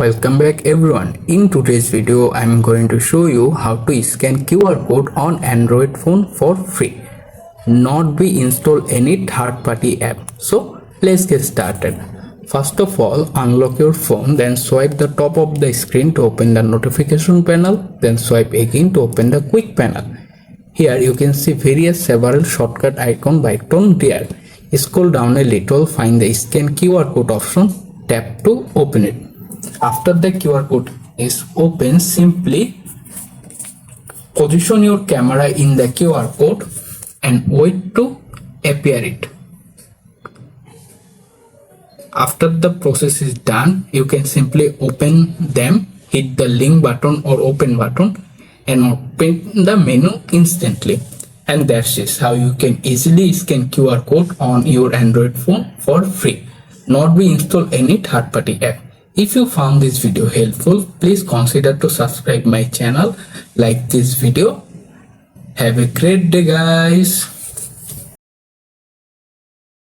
Welcome back everyone. In today's video, I'm going to show you how to scan QR code on Android phone for free. Not be install any third-party app. So let's get started. First of all, unlock your phone, then swipe the top of the screen to open the notification panel, then swipe again to open the quick panel. Here you can see several shortcut icon by tone there. Scroll down a little, find the scan QR code option, tap to open it. After the QR code is open, simply position your camera in the QR code and wait to appear it. After the process is done, you can simply open them, hit the link button or open button and open the menu instantly. And that's it, how you can easily scan QR code on your Android phone for free. Not be install any third-party app. If you found this video helpful, please consider to subscribe my channel, like this video. Have a great day guys.